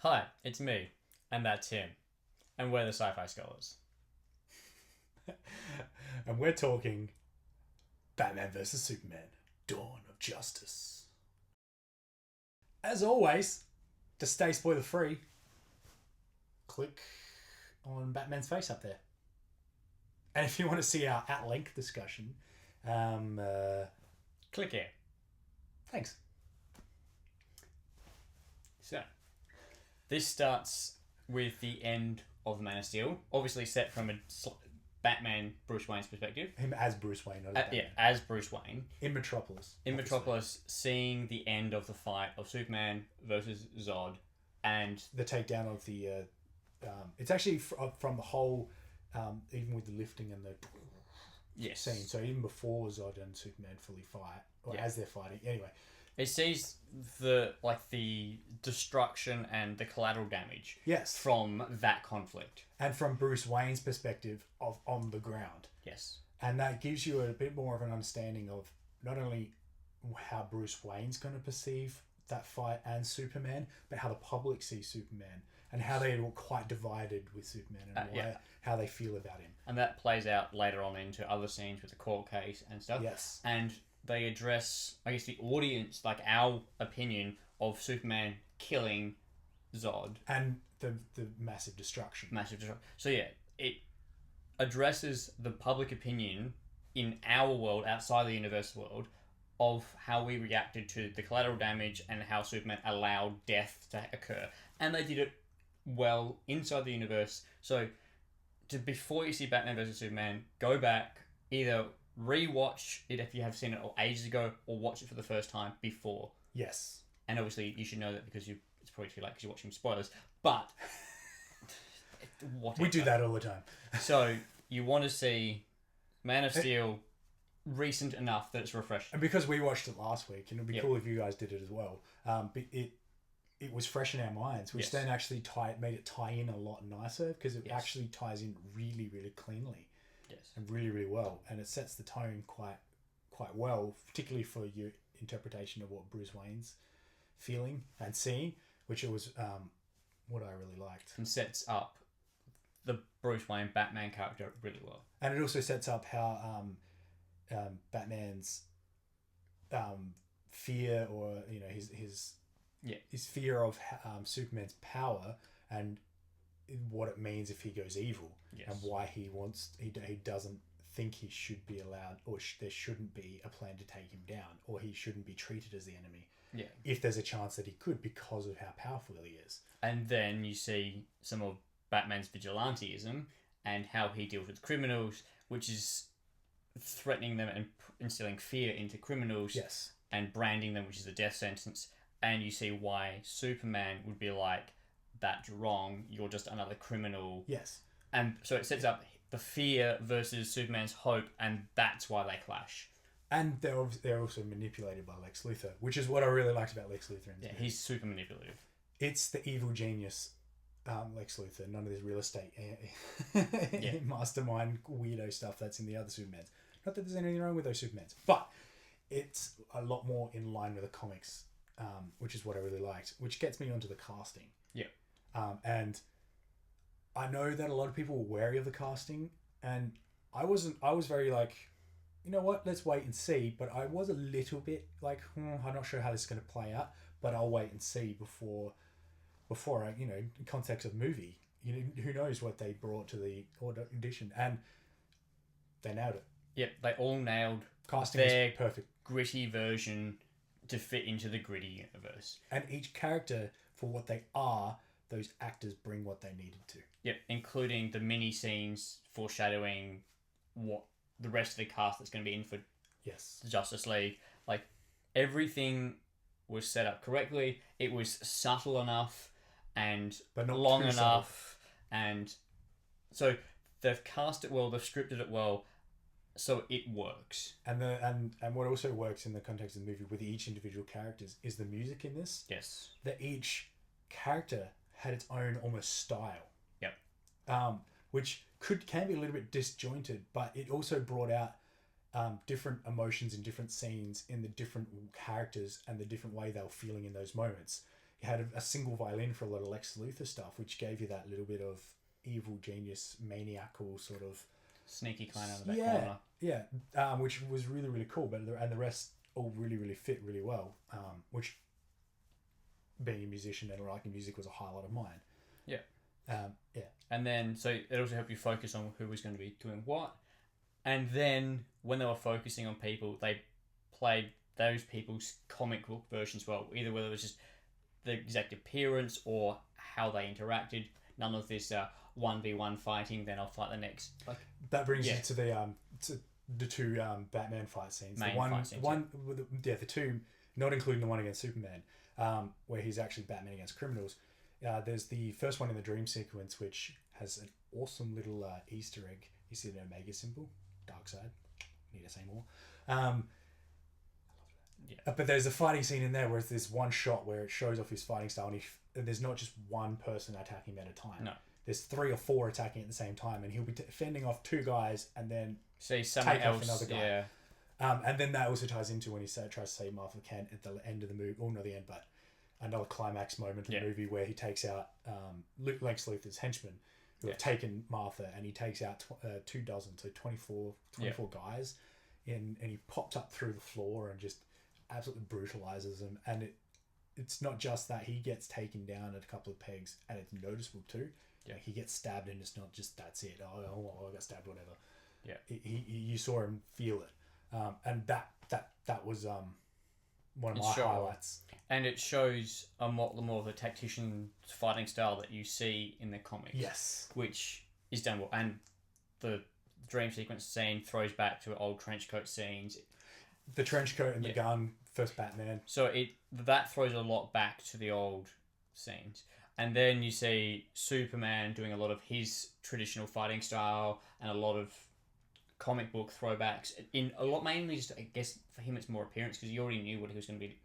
Hi, it's me, and that's him, and we're the Sci-Fi Scholars. And we're talking Batman vs. Superman, Dawn of Justice. As always, to stay spoiler free, click on Batman's face up there. And if you want to see our at length discussion, Click here. thanks. So, this starts with the end of Man of Steel, obviously set from a Batman Bruce Wayne's perspective. Him as Bruce Wayne, not as Batman. As Bruce Wayne. In Metropolis. In obviously. Metropolis, seeing the end of the fight of Superman versus Zod, and The takedown of the... it's actually from the whole... even with the lifting and the... yes, scene. So even before Zod and Superman fully fight, or as they're fighting, anyway, it sees the destruction and the collateral damage. Yes. From that conflict, and from Bruce Wayne's perspective of on the ground, yes, and that gives you a bit more of an understanding of not only how Bruce Wayne's going to perceive that fight and Superman, but how the public sees Superman and how they were quite divided with Superman and how they feel about him. And that plays out later on into other scenes with the court case and stuff. Yes. And they address, I guess, the audience, like our opinion of Superman killing Zod. And the massive destruction. So yeah, it addresses the public opinion in our world, outside the universe world, of how we reacted to the collateral damage and how Superman allowed death to occur. And they did it well inside the universe. So before you see Batman vs. Superman, go back, either rewatch it if you have seen it ages ago, or watch it for the first time before. Yes. And obviously you should know that because it's probably too late because you're watching spoilers. But we do that all the time. So you want to see Man of Steel recent enough that it's refreshing. And because we watched it last week, and it'd be cool if you guys did it as well. But it was fresh in our minds, which then actually made it tie in a lot nicer, because it actually ties in really, really cleanly. Yes. And really, really well. And it sets the tone quite well, particularly for your interpretation of what Bruce Wayne's feeling and seeing, which it was what I really liked. And sets up the Bruce Wayne Batman character really well. And it also sets up how Batman's fear, or his fear of Superman's power and what it means if he goes evil, and why he doesn't think he should be allowed, or there shouldn't be a plan to take him down, or he shouldn't be treated as the enemy. Yeah. If there's a chance that he could, because of how powerful he is. And then you see some of Batman's vigilantism and how he deals with criminals, which is threatening them and instilling fear into criminals. Yes. And branding them, which is a death sentence. And you see why Superman would be like, that's wrong, you're just another criminal. Yes. And so it sets up the fear versus Superman's hope, and that's why they clash. And they're also manipulated by Lex Luthor, which is what I really liked about Lex Luthor. He's super manipulative. It's the evil genius, Lex Luthor. None of this real estate mastermind weirdo stuff that's in the other Supermans. Not that there's anything wrong with those Supermans, but it's a lot more in line with the comics, which is what I really liked, which gets me onto the casting. Yeah. And I know that a lot of people were wary of the casting, and I was very like, you know what, let's wait and see. But I was a little bit like, I'm not sure how this is going to play out, but I'll wait and see before I, in context of movie, who knows what they brought to the audition, and they nailed it. Yep, they all nailed casting their was perfect, gritty version to fit into the gritty universe. And each character, for what they are, those actors bring what they needed to. Yep, including the mini scenes foreshadowing what the rest of the cast that's going to be in for Justice League. Like, everything was set up correctly. It was subtle enough and but not long enough. And so they've cast it well, they've scripted it well, so it works. And what also works in the context of the movie with each individual characters is the music in this. Yes. That each character had its own almost style. Yep. Which can be a little bit disjointed, but it also brought out different emotions in different scenes in the different characters and the different way they were feeling in those moments. had a single violin for a lot of Lex Luthor stuff, which gave you that little bit of evil genius, maniacal sort of sneaky clown out of that corner. Yeah, which was really, really cool. But the rest all really, really fit really well. Which, being a musician and liking music, was a highlight of mine. Yeah. Yeah. And then, so it also helped you focus on who was going to be doing what. And then, when they were focusing on people, they played those people's comic book versions well. Either whether it was just the exact appearance or how they interacted. None of this 1v1 fighting, then I'll fight the next. Like, that brings you to the two Batman fight scenes. The two, not including the one against Superman, where he's actually Batman against criminals. There's the first one in the dream sequence, which has an awesome little Easter egg. You see the Omega symbol, dark side. Need to say more. But there's a fighting scene in there where there's one shot where it shows off his fighting style, and there's not just one person attacking him at a time. No. There's 3 or 4 attacking at the same time, and he'll be fending off 2 guys and then take off another guy. Yeah. And then that also ties into when he tries to save Martha Kent at the end of the movie, or not the end, but another climax moment in the movie where he takes out Lex Luthor's henchmen who have taken Martha, and he takes out 2 dozen, so 24 guys, and he pops up through the floor and just absolutely brutalizes them. And it's not just that he gets taken down at a couple of pegs, and it's noticeable too. Yeah, he gets stabbed, and it's not just that's it. Oh, I got stabbed, whatever. Yeah, you saw him feel it, and that was one of my highlights. And it shows a lot more of the tactician fighting style that you see in the comics. Yes, which is done well, and the dream sequence scene throws back to old trench coat scenes. The trench coat and the gun, first Batman. So that throws a lot back to the old scenes. And then you see Superman doing a lot of his traditional fighting style and a lot of comic book throwbacks. In a lot, mainly just, I guess, for him it's more appearance because you already knew what he was going to be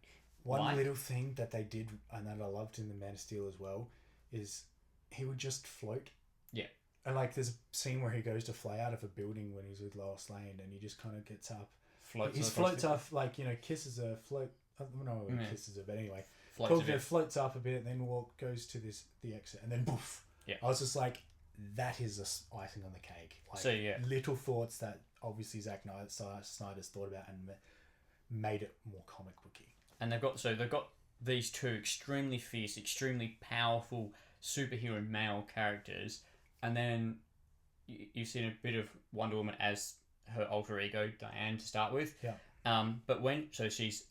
One little thing that they did, and that I loved in the Man of Steel as well, is he would just float. Yeah. And like there's a scene where he goes to fly out of a building when he's with Lois Lane, and he just kind of gets up. He floats up, like, kisses her, kisses her, but anyway. Floats up a bit, then goes to the exit, and then poof. Yeah. I was just like, that is a icing on the cake. Like, little thoughts that obviously Zack Snyder's thought about and made it more comic booky. And they've got these two extremely fierce, extremely powerful superhero male characters, and then you've seen a bit of Wonder Woman as her alter ego Diane to start with. Yeah. But she's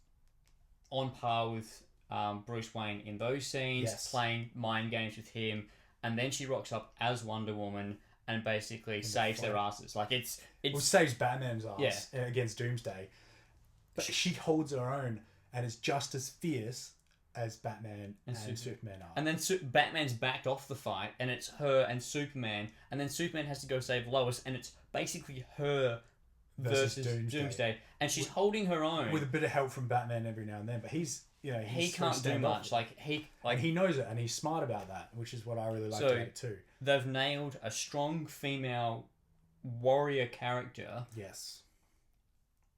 on par with Bruce Wayne in those scenes, playing mind games with him, and then she rocks up as Wonder Woman and basically saves their asses. Like it's saves Batman's ass against Doomsday, but she holds her own and is just as fierce as Batman and Superman are. And then Batman's backed off the fight, and it's her and Superman, and then Superman has to go save Lois, and it's basically her versus Doomsday. And she's holding her own with a bit of help from Batman every now and then. But he can't do much. And he knows it, and he's smart about that, which is what I really liked about it too. They've nailed a strong female warrior character. Yes.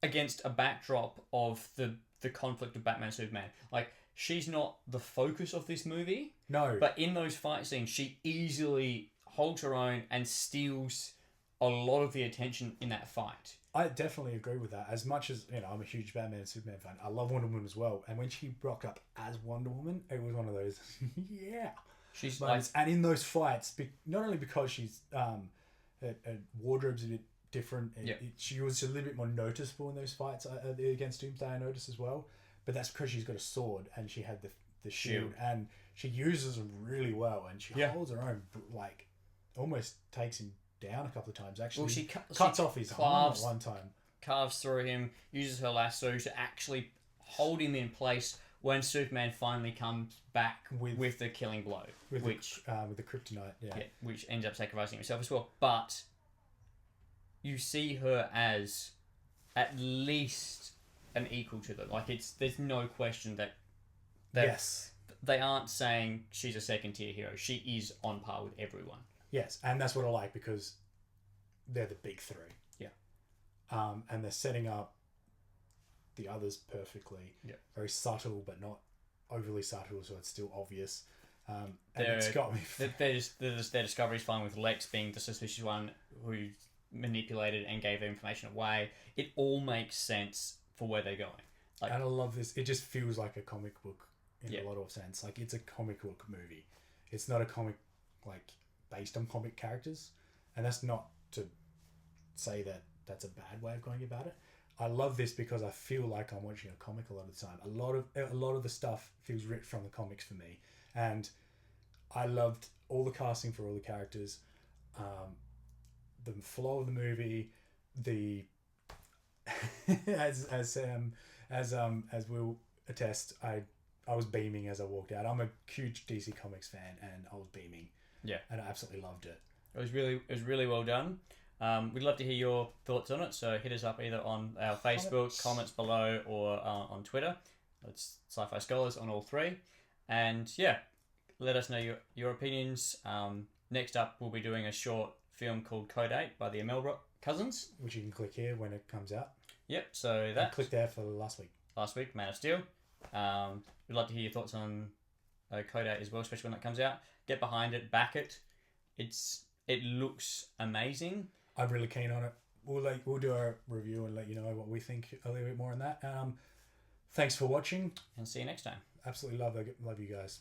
Against a backdrop of the conflict of Batman and Superman. Like, she's not the focus of this movie. No. But in those fight scenes, she easily holds her own and steals a lot of the attention in that fight. I definitely agree with that. As much as, I'm a huge Batman and Superman fan, I love Wonder Woman as well. And when she rocked up as Wonder Woman, it was one of those, yeah. She's and in those fights, not only because she's, her wardrobe's a bit different, she was a little bit more noticeable in those fights against Doomsday, I noticed as well. But that's because she's got a sword and she had the shield. And she uses them really well. And she holds her own, like, almost takes him down a couple of times. Actually, she cuts off his arm at one time. Carves through him, uses her lasso to actually hold him in place when Superman finally comes back with the killing blow. With the kryptonite, which ends up sacrificing himself as well. But you see her as at least an equal to them. Like, there's no question that they aren't saying she's a second tier hero. She is on par with everyone. Yes, and that's what I like, because they're the big three. Yeah. And they're setting up the others perfectly. Yeah. Very subtle, but not overly subtle, so it's still obvious. And They're- it's got me. Their discovery is fine with Lex being the suspicious one who manipulated and gave their information away. It all makes sense for where they're going. Like, And I love this. It just feels like a comic book in Yeah. a lot of sense. Like it's a comic book movie. It's not a comic like based on comic characters, and that's not to say that that's a bad way of going about it. I love this because I feel like I'm watching a comic a lot of the time. A lot of the stuff feels ripped from the comics for me, and I loved all the casting for all the characters, the flow of the movie, the as we'll attest, I was beaming as I walked out. I'm a huge DC Comics fan, and I was beaming. Yeah. And I absolutely loved it. It was really well done. We'd love to hear your thoughts on it, so hit us up either on our Facebook, comments below, or on Twitter. It's Sci-Fi Scholars on all three. And yeah, let us know your opinions. Next up, we'll be doing a short film called Code 8 by the Amelbrook cousins. Which you can click here when it comes out. Yep, so And that click there for last week. Man of Steel. We'd love to hear your thoughts on Code 8 as well, especially when that comes out. Get behind it, back it. It looks amazing. I'm really keen on it. We'll do a review and let you know what we think a little bit more on that. Thanks for watching. And see you next time. Absolutely love you guys.